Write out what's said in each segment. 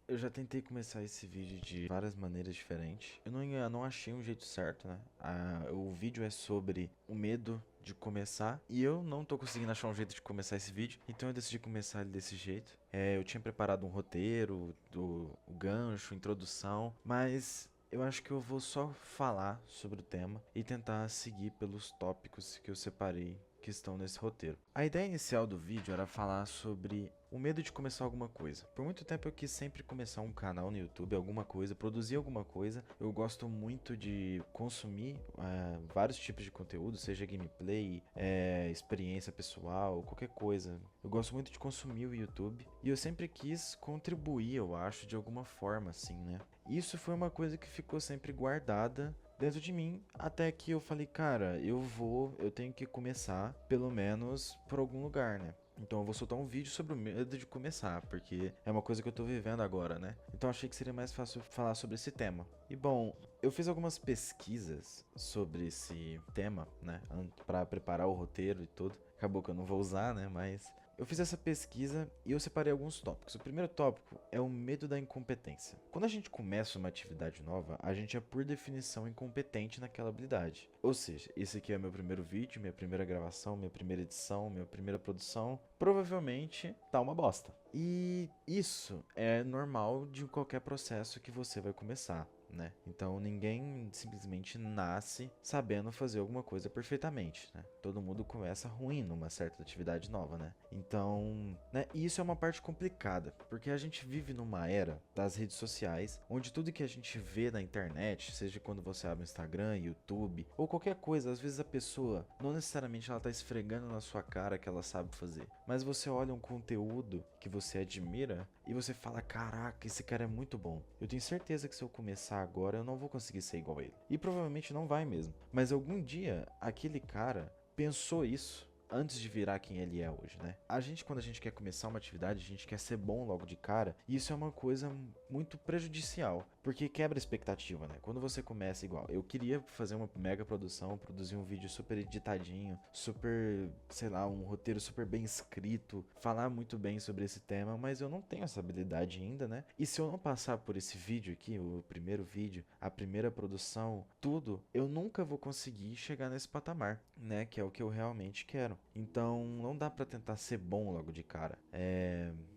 eu já tentei começar esse vídeo de várias maneiras diferentes. Eu não achei um jeito certo, né? O vídeo é sobre o medo de começar e eu não tô conseguindo achar um jeito de começar esse vídeo, então eu decidi começar ele desse jeito. Eu tinha preparado um roteiro, o gancho, introdução, mas eu acho que eu vou só falar sobre o tema e tentar seguir pelos tópicos que eu separei que estão nesse roteiro. A ideia inicial do vídeo era falar sobre o medo de começar alguma coisa. Por muito tempo eu quis sempre começar um canal no YouTube, alguma coisa, produzir alguma coisa. Eu gosto muito de consumir vários tipos de conteúdo, seja gameplay, experiência pessoal, qualquer coisa. Eu gosto muito de consumir o YouTube e eu sempre quis contribuir, eu acho, de alguma forma, assim, né? Isso foi uma coisa que ficou sempre guardada dentro de mim, até que eu falei, cara, eu tenho que começar, pelo menos por algum lugar, né? Então eu vou soltar um vídeo sobre o medo de começar, porque é uma coisa que eu tô vivendo agora, né? Então achei que seria mais fácil falar sobre esse tema. E bom, eu fiz algumas pesquisas sobre esse tema, né, para preparar o roteiro e tudo. Acabou que eu não vou usar, né, mas eu fiz essa pesquisa e eu separei alguns tópicos. O primeiro tópico é o medo da incompetência. Quando a gente começa uma atividade nova, a gente é por definição incompetente naquela habilidade. Ou seja, esse aqui é meu primeiro vídeo, minha primeira gravação, minha primeira edição, minha primeira produção. Provavelmente tá uma bosta. E isso é normal de qualquer processo que você vai começar, né? Então ninguém simplesmente nasce sabendo fazer alguma coisa perfeitamente, né? Todo mundo começa ruim numa certa atividade nova, né? Então, né? E isso é uma parte complicada, porque a gente vive numa era das redes sociais, onde tudo que a gente vê na internet, seja quando você abre o Instagram, YouTube ou qualquer coisa, às vezes a pessoa não necessariamente ela tá esfregando na sua cara que ela sabe fazer, mas você olha um conteúdo que você admira e você fala, caraca, esse cara é muito bom. Eu tenho certeza que se eu começar agora eu não vou conseguir ser igual a ele. E provavelmente não vai mesmo. Mas algum dia aquele cara pensou isso antes de virar quem ele é hoje, né? Quando a gente quer começar uma atividade, a gente quer ser bom logo de cara, e isso é uma coisa muito prejudicial, porque quebra a expectativa, né? Quando você começa igual, eu queria fazer uma mega produção, produzir um vídeo super editadinho, super, sei lá, um roteiro super bem escrito, falar muito bem sobre esse tema, mas eu não tenho essa habilidade ainda, né? E se eu não passar por esse vídeo aqui, o primeiro vídeo, a primeira produção, tudo, eu nunca vou conseguir chegar nesse patamar, né? Que é o que eu realmente quero. Então não dá pra tentar ser bom logo de cara.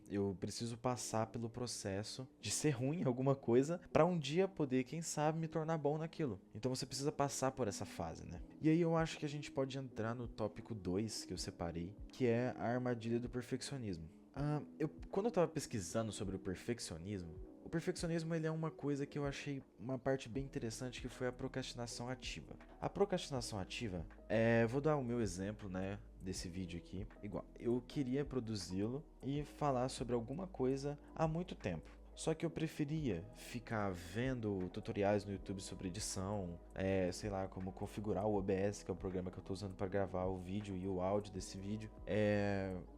Eu preciso passar pelo processo de ser ruim em alguma coisa pra um dia poder, quem sabe, me tornar bom naquilo. Então você precisa passar por essa fase, né? E aí eu acho que a gente pode entrar no tópico 2 que eu separei, que é a armadilha do perfeccionismo. Quando eu tava pesquisando sobre o perfeccionismo ele é uma coisa que eu achei uma parte bem interessante que foi a procrastinação ativa. A procrastinação ativa, vou dar o meu exemplo, né, desse vídeo aqui. Igual, eu queria produzi-lo e falar sobre alguma coisa há muito tempo. Só que eu preferia ficar vendo tutoriais no YouTube sobre edição, sei lá, como configurar o OBS, que é o programa que eu tô usando para gravar o vídeo e o áudio desse vídeo.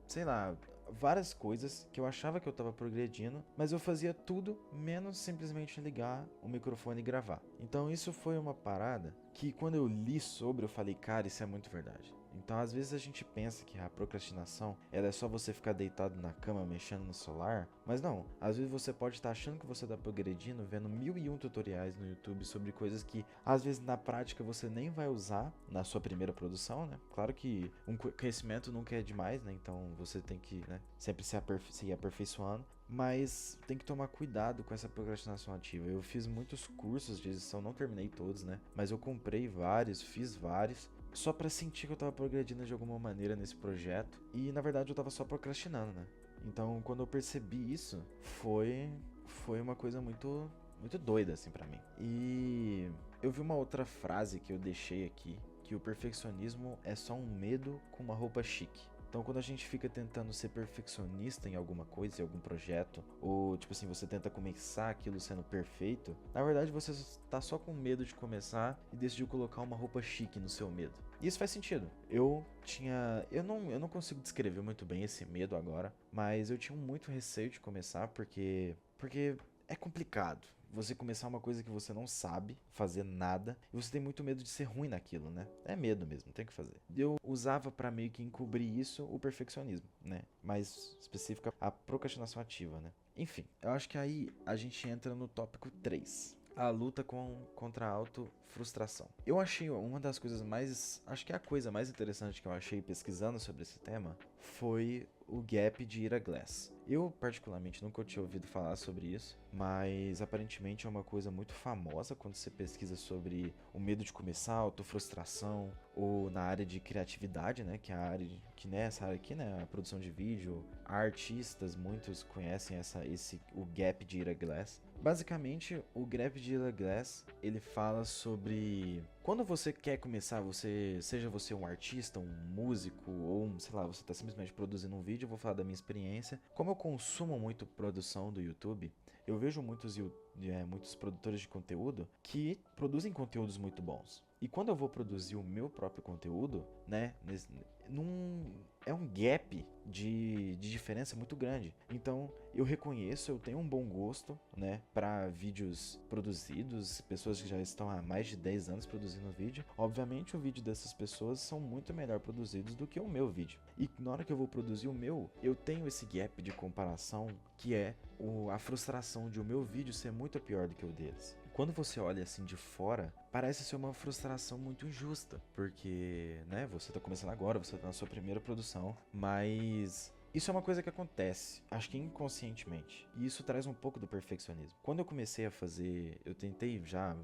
Sei lá, várias coisas que eu achava que eu tava progredindo, mas eu fazia tudo menos simplesmente ligar o microfone e gravar. Então isso foi uma parada que quando eu li sobre eu falei, cara, isso é muito verdade. Então às vezes a gente pensa que a procrastinação ela é só você ficar deitado na cama mexendo no celular, mas não, às vezes você pode estar achando que você está progredindo vendo 1001 tutoriais no YouTube sobre coisas que às vezes na prática você nem vai usar na sua primeira produção, né? Claro que um conhecimento nunca é demais, né? Então você tem que, né, sempre se aperfeiçoando, mas tem que tomar cuidado com essa procrastinação ativa. Eu fiz muitos cursos de edição, não terminei todos, né? Mas eu comprei vários, fiz vários, só pra sentir que eu tava progredindo de alguma maneira nesse projeto. E na verdade eu tava só procrastinando, né? Então quando eu percebi isso, foi uma coisa muito doida assim pra mim. E eu vi uma outra frase que eu deixei aqui, que o perfeccionismo é só um medo com uma roupa chique. Então quando a gente fica tentando ser perfeccionista em alguma coisa, em algum projeto, ou tipo assim, você tenta começar aquilo sendo perfeito, na verdade você tá só com medo de começar e decidiu colocar uma roupa chique no seu medo. E isso faz sentido. Eu não consigo descrever muito bem esse medo agora, mas eu tinha muito receio de começar porque é complicado você começar uma coisa que você não sabe fazer nada e você tem muito medo de ser ruim naquilo, né? É medo mesmo, tem que fazer. Eu usava pra meio que encobrir isso o perfeccionismo, né? Mais específica a procrastinação ativa, né? Enfim, eu acho que aí a gente entra no tópico 3. A luta contra a autofrustração. Eu achei uma das coisas mais. Acho que é a coisa mais interessante que eu achei pesquisando sobre esse tema foi o gap de Ira Glass. Eu, particularmente, nunca tinha ouvido falar sobre isso, mas aparentemente é uma coisa muito famosa quando você pesquisa sobre o medo de começar, autofrustração, ou na área de criatividade, né, que é a área que nessa área aqui, né, a produção de vídeo, artistas, muitos conhecem o gap de Ira Glass. Basicamente, o gap de Ira Glass, ele fala sobre quando você quer começar, seja você um artista, um músico ou sei lá, você está simplesmente produzindo um vídeo, eu vou falar da minha experiência. Como eu consumo muito produção do YouTube, eu vejo muitos produtores de conteúdo que produzem conteúdos muito bons. E quando eu vou produzir o meu próprio conteúdo, né, é um gap de diferença muito grande. Então, eu reconheço, eu tenho um bom gosto, né, para vídeos produzidos, pessoas que já estão há mais de 10 anos produzindo vídeo. Obviamente, o vídeo dessas pessoas são muito melhor produzidos do que o meu vídeo. E na hora que eu vou produzir o meu, eu tenho esse gap de comparação que é a frustração de o meu vídeo ser muito pior do que o deles. Quando você olha assim de fora, parece ser uma frustração muito injusta, porque, né, você tá começando agora, você tá na sua primeira produção, mas isso é uma coisa que acontece, acho que inconscientemente, e isso traz um pouco do perfeccionismo. Quando eu comecei a fazer, eu tentei já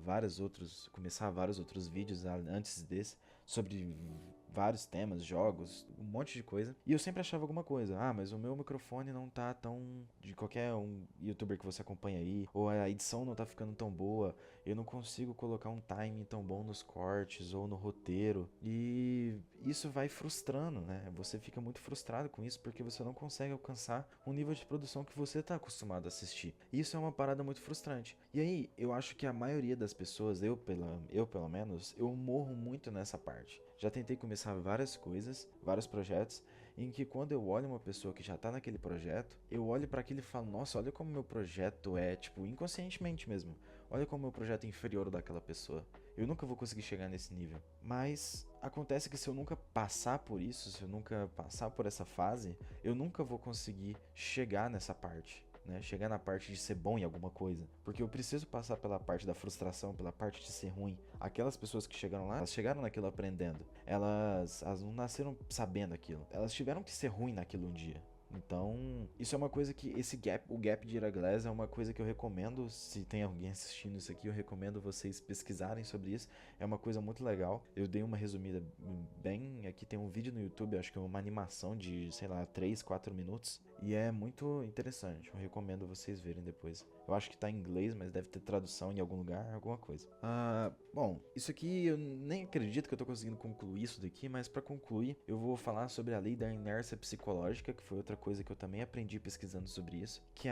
começar vários outros vídeos antes desse, sobre vários temas, jogos, um monte de coisa. E eu sempre achava alguma coisa. Ah, mas o meu microfone não tá tão. De qualquer um youtuber que você acompanha aí. Ou a edição não tá ficando tão boa. Eu não consigo colocar um timing tão bom nos cortes ou no roteiro. E isso vai frustrando, né? Você fica muito frustrado com isso porque você não consegue alcançar um nível de produção que você tá acostumado a assistir. E isso é uma parada muito frustrante. E aí, eu acho que a maioria das pessoas, eu pelo menos, eu morro muito nessa parte. Já tentei começar várias coisas, vários projetos, em que quando eu olho uma pessoa que já tá naquele projeto, eu olho para aquilo e falo, nossa, olha como meu projeto é, tipo, inconscientemente mesmo. Olha como meu projeto é inferior ao daquela pessoa. Eu nunca vou conseguir chegar nesse nível. Mas acontece que se eu nunca passar por isso, se eu nunca passar por essa fase, eu nunca vou conseguir chegar nessa parte. Né, chegar na parte de ser bom em alguma coisa. Porque eu preciso passar pela parte da frustração, pela parte de ser ruim. Aquelas pessoas que chegaram lá, elas chegaram naquilo aprendendo. Elas não nasceram sabendo aquilo. Elas tiveram que ser ruim naquilo um dia. Então, isso é uma coisa que o gap de Ira Glass é uma coisa que eu recomendo, se tem alguém assistindo isso aqui, eu recomendo vocês pesquisarem sobre isso. É uma coisa muito legal. Eu dei uma resumida bem, aqui tem um vídeo no YouTube, acho que é uma animação de, sei lá, 3, 4 minutos, e é muito interessante. Eu recomendo vocês verem depois. Eu acho que tá em inglês, mas deve ter tradução em algum lugar, alguma coisa. Bom, isso aqui eu nem acredito que eu tô conseguindo concluir isso daqui, mas para concluir, eu vou falar sobre a lei da inércia psicológica, que foi outra coisa que eu também aprendi pesquisando sobre isso, que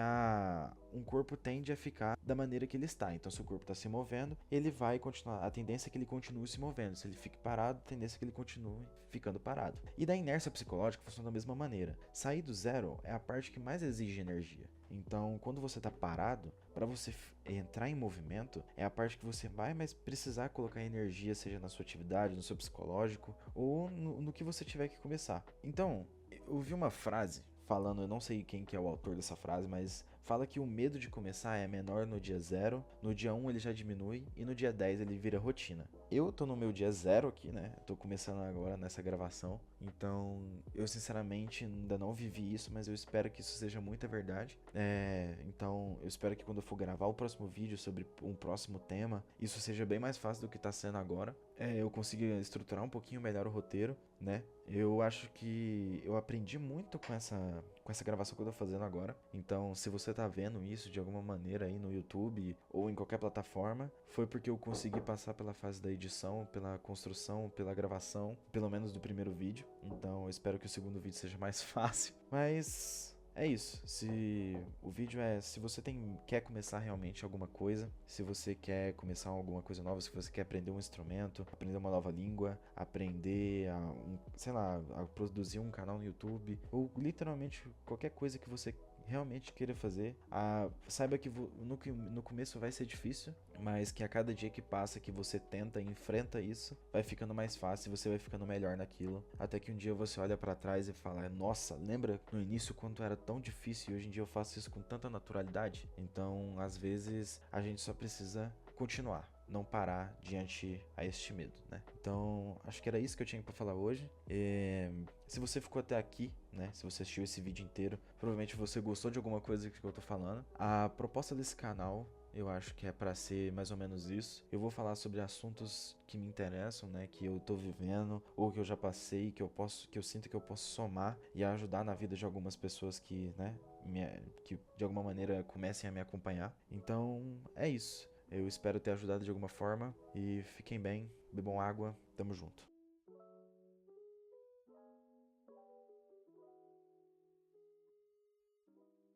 um corpo tende a ficar da maneira que ele está. Então, se o corpo está se movendo, ele vai continuar. A tendência é que ele continue se movendo. Se ele fique parado, a tendência é que ele continue ficando parado. E da inércia psicológica funciona da mesma maneira. Sair do zero é a parte que mais exige energia. Então, quando você está parado, para você entrar em movimento, é a parte que você vai mais precisar colocar energia, seja na sua atividade, no seu psicológico ou no que você tiver que começar. Então, eu vi uma frase falando, eu não sei quem que é o autor dessa frase, mas fala que o medo de começar é menor no dia 0, no dia 1 ele já diminui e no dia 10 ele vira rotina. Eu tô no meu dia 0 aqui, né? Tô começando agora nessa gravação, então eu sinceramente ainda não vivi isso, mas eu espero que isso seja muita verdade. Então eu espero que quando eu for gravar o próximo vídeo sobre um próximo tema, isso seja bem mais fácil do que tá sendo agora. Eu consiga estruturar um pouquinho melhor o roteiro, né? Eu acho que eu aprendi muito com essa gravação que eu tô fazendo agora. Então, se você tá vendo isso de alguma maneira aí no YouTube ou em qualquer plataforma, foi porque eu consegui passar pela fase da edição, pela construção, pela gravação, pelo menos do primeiro vídeo. Então, eu espero que o segundo vídeo seja mais fácil. Mas é isso. Se você quer começar realmente alguma coisa, se você quer começar alguma coisa nova, se você quer aprender um instrumento, aprender uma nova língua, aprender a produzir um canal no YouTube, ou literalmente qualquer coisa que você realmente queira fazer. Saiba que no começo vai ser difícil, mas que a cada dia que passa que você tenta e enfrenta isso, vai ficando mais fácil e você vai ficando melhor naquilo. Até que um dia você olha pra trás e fala: nossa, lembra no início quanto era tão difícil e hoje em dia eu faço isso com tanta naturalidade? Então, às vezes, a gente só precisa continuar, não parar diante a este medo, né? Então, acho que era isso que eu tinha pra falar hoje. Se você ficou até aqui, né? Se você assistiu esse vídeo inteiro, provavelmente você gostou de alguma coisa que eu tô falando. A proposta desse canal, eu acho que é pra ser mais ou menos isso. Eu vou falar sobre assuntos que me interessam, né? Que eu tô vivendo ou que eu já passei, que eu sinto que eu posso somar e ajudar na vida de algumas pessoas que, né? Que de alguma maneira comecem a me acompanhar. Então, é isso. Eu espero ter ajudado de alguma forma e fiquem bem, bebam água, tamo junto.